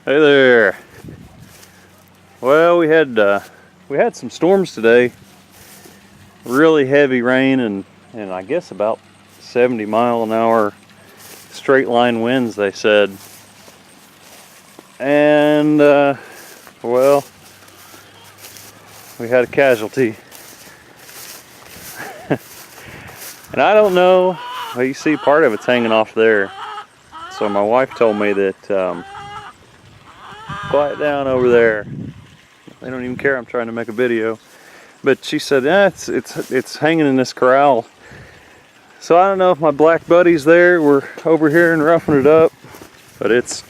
Hey there. Well, we had some storms today. Really heavy rain and I guess about 70-mile-an-hour straight line winds, they said. And well, we had a casualty. And I don't know. Well, you see part of it's hanging off there. So my wife told me that quiet down over there. They don't even care I'm trying to make a video. But she said, yeah, it's hanging in this corral. So I don't know if my black buddies there were over here and roughing it up, but it's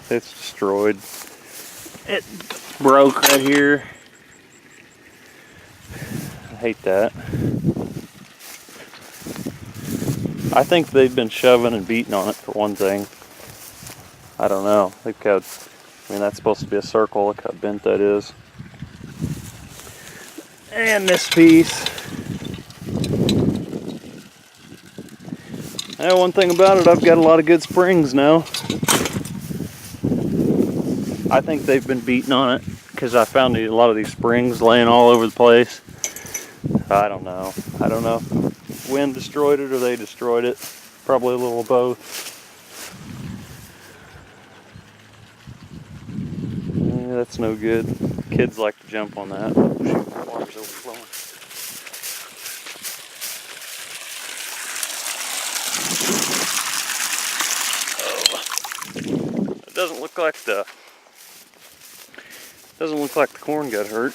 destroyed. It broke right here. I hate that. I think they've been shoving and beating on it for one thing. I don't know. Look how, I mean, that's supposed to be a circle. Look how bent that is. And this piece. Now, one thing about it, I've got a lot of good springs now. I think they've been beating on it because I found a lot of these springs laying all over the place. I don't know. I don't know if wind destroyed it or they destroyed it. Probably a little of both. Yeah, that's no good. Kids like to jump on that. Oh, shoot, my water's overflowing. Oh, it doesn't look like the corn got hurt.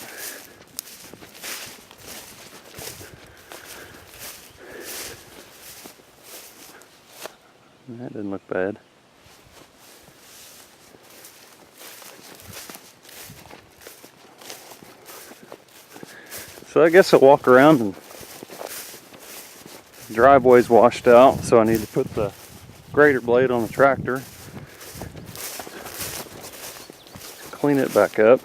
That didn't look bad. So I guess I'll walk around, and the driveway's washed out, so I need to put the grater blade on the tractor, clean it back up.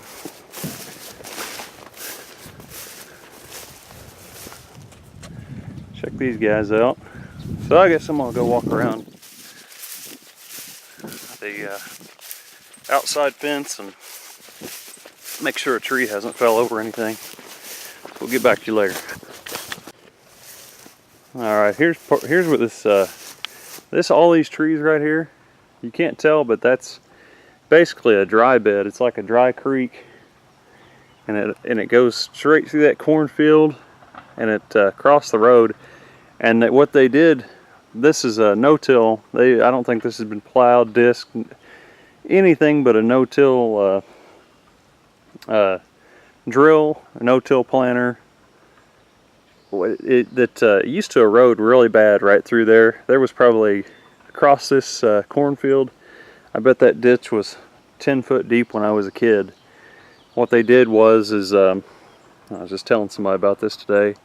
Check these guys out. So I guess I'm gonna go walk around the outside fence and make sure a tree hasn't fell over anything. We'll get back to you later. All right, here's what this all these trees right here. You can't tell, but that's basically a dry bed. It's like a dry creek, and it goes straight through that cornfield, and it crossed the road. And what they did, this is a no-till. I don't think this has been plowed, disc, anything but a no-till drill, a no-till planter. It used to erode really bad right through there. There was probably, across this cornfield, I bet that ditch was 10 foot deep when I was a kid. What they did was, I was just telling somebody about this today,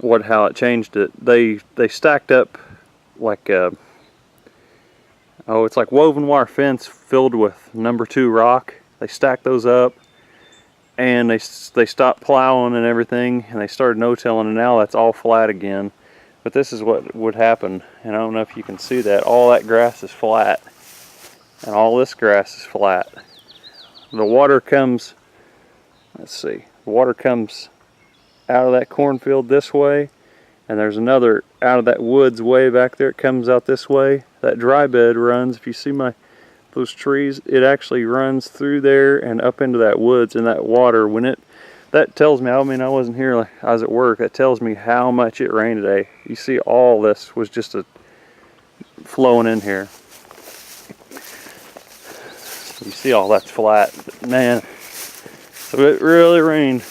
how it changed it. They stacked up like it's like woven wire fence filled with number 2 rock. They stacked those up, and they stopped plowing and everything, and they started no-tilling, and now that's all flat again. But this is what would happen, and I don't know if you can see that. All that grass is flat, and all this grass is flat. The water comes, let's see, the water comes out of that cornfield this way, and there's another out of that woods way back there. It comes out this way. That dry bed runs, if you see those trees, it actually runs through there and up into that woods. And that water, that tells me, I mean, I wasn't here, I was at work, that tells me how much it rained today. You see, all this was just flowing in here. You see all that's flat, but man, so it really rained.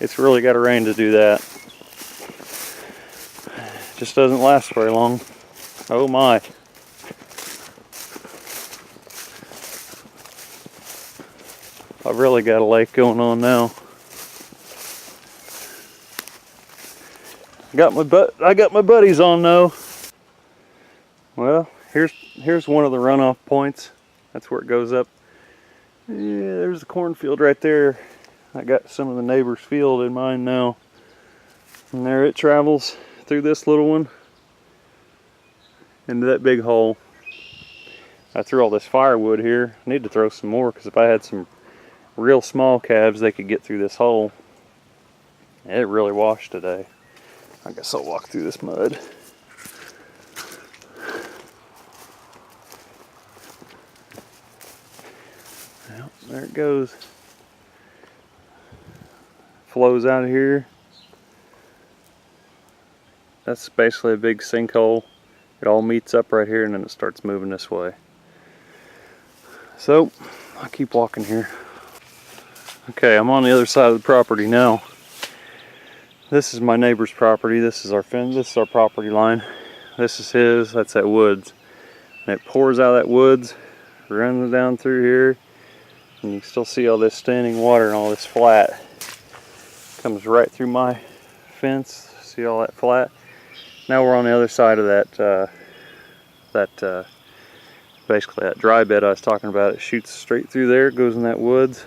It's really got to rain to do that. Just doesn't last very long. Oh my. I've really got a lake going on now. I got my buddies on though. Well, here's one of the runoff points. That's where it goes up. Yeah, there's the cornfield right there. I got some of the neighbor's field in mine now. And there it travels through this little one into that big hole. I threw all this firewood here. I need to throw some more because if I had some real small calves, they could get through this hole. It really washed today. I guess I'll walk through this mud. Well, there it goes. Flows out of here. That's basically a big sinkhole. It all meets up right here and then it starts moving this way. So, I'll keep walking here. Okay, I'm on the other side of the property now. This is my neighbor's property. This is our fence. This is our property line. This is his. That's that woods. And it pours out of that woods, runs down through here, and you can still see all this standing water and all this flat. Comes right through my fence. See all that flat? Now we're on the other side of that basically that dry bed I was talking about. It shoots straight through there, goes in that woods.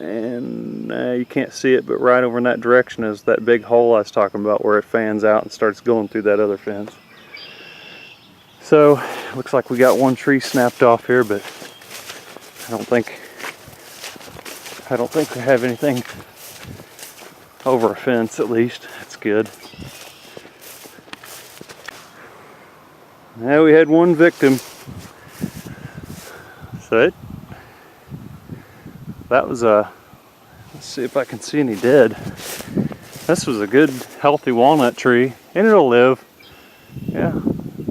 And you can't see it, but right over in that direction is that big hole I was talking about where it fans out and starts going through that other fence. So, looks like we got one tree snapped off here, but I don't think we have anything over a fence, at least. That's good. Now we had one victim. So that was let's see if I can see any dead. This was a good, healthy walnut tree, and it'll live. Yeah,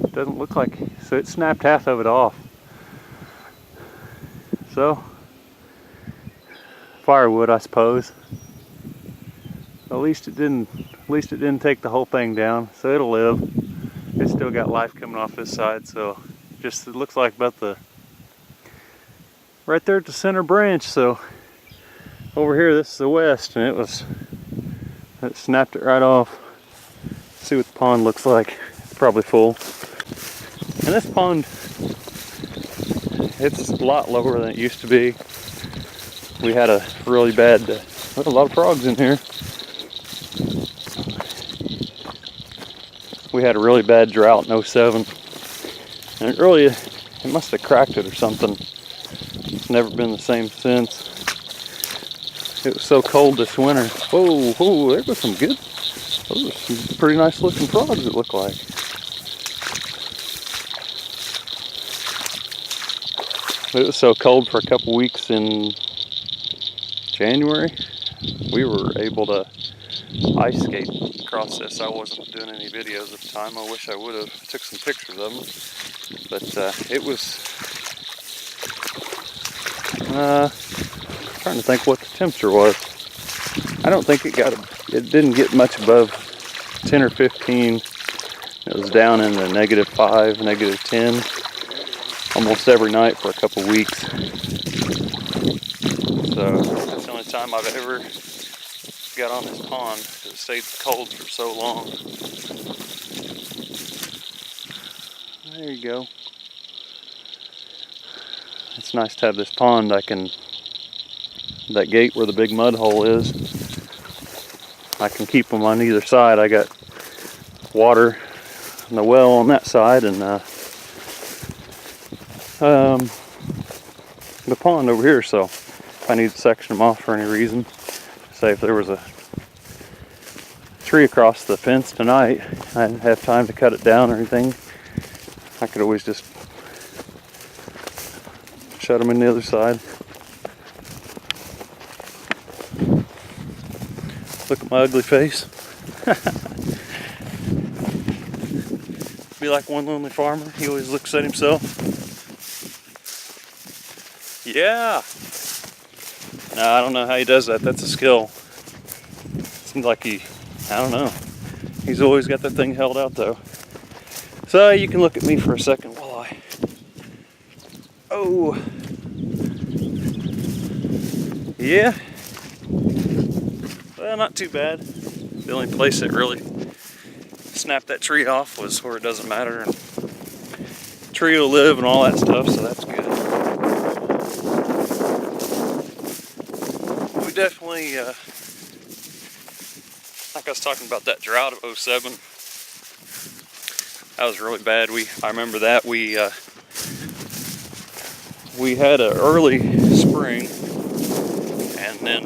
it doesn't look like, so it snapped half of it off. So, firewood, I suppose. At least it didn't take the whole thing down, so it'll live. It's still got life coming off this side, so just it looks like about the right there at the center branch. So over here, this is the west, and it snapped it right off. Let's see what the pond looks like. It's probably full. And this pond, it's a lot lower than it used to be. We had a really bad, there's a lot of frogs in here. We had a really bad drought in 07. And it must have cracked it or something. It's never been the same since. It was so cold this winter. Whoa, whoa, there was some good, those are some pretty nice looking frogs it looked like. It was so cold for a couple weeks in January. We were able to ice skate across this. I wasn't doing any videos at the time. I wish I would have. Took some pictures of them. But it was trying to think what the temperature was. I don't think it didn't get much above 10 or 15. It was down in the -5, -10 almost every night for a couple weeks. So that's the only time I've ever got on this pond. It stayed cold for so long. There you go. It's nice to have this pond. That gate where the big mud hole is, I can keep them on either side. I got water in the well on that side, and the pond over here, so if I need to section them off for any reason, say if there was a tree across the fence tonight, I didn't have time to cut it down or anything, I could always just shut them in the other side. Look at my ugly face. Be like one lonely farmer, he always looks at himself. Yeah! No, I don't know how he does that. That's a skill. Seems like I don't know. He's always got that thing held out though. So you can look at me for a second while oh. Yeah. Well, not too bad. The only place that really snapped that tree off was where it doesn't matter. And the tree will live and all that stuff, so that's good. We definitely, like I was talking about that drought of 07, that was really bad. I remember that we we had an early spring, and then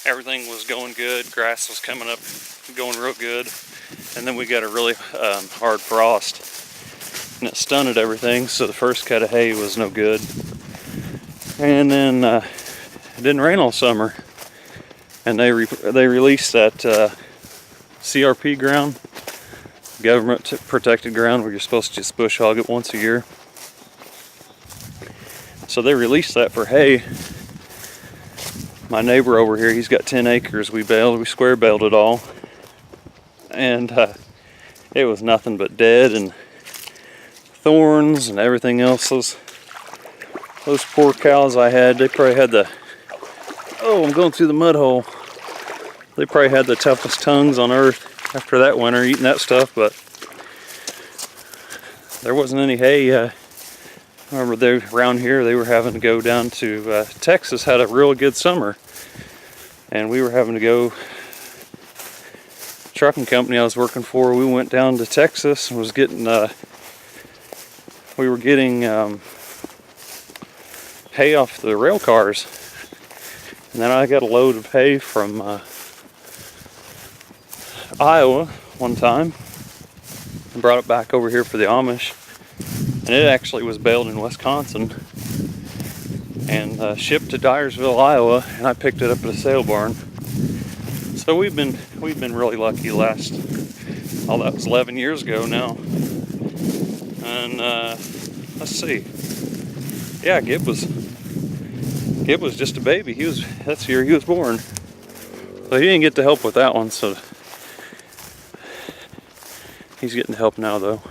everything was going good. Grass was coming up, going real good, and then we got a really hard frost, and it stunted everything. So the first cut of hay was no good, and then it didn't rain all summer, and they released that CRP ground, government protected ground, where you're supposed to just bush hog it once a year. So they released that for hay. My neighbor over here, he's got 10 acres. We square baled it all, and it was nothing but dead and thorns and everything else. Those poor cows I had, they probably had I'm going through the mud hole. They probably had the toughest tongues on earth after that winter eating that stuff, but there wasn't any hay. I remember around here they were having to go down to Texas, had a real good summer, and we were having to go. Trucking company I was working for, we went down to Texas and was getting we were getting hay off the rail cars, and then I got a load of hay from Iowa one time and brought it back over here for the Amish. And it actually was baled in Wisconsin and shipped to Dyersville, Iowa, and I picked it up at a sale barn. So we've been really lucky that was 11 years ago now. And let's see. Yeah, Gib was just a baby. That's the year he was born. So he didn't get to help with that one, so he's getting help now though.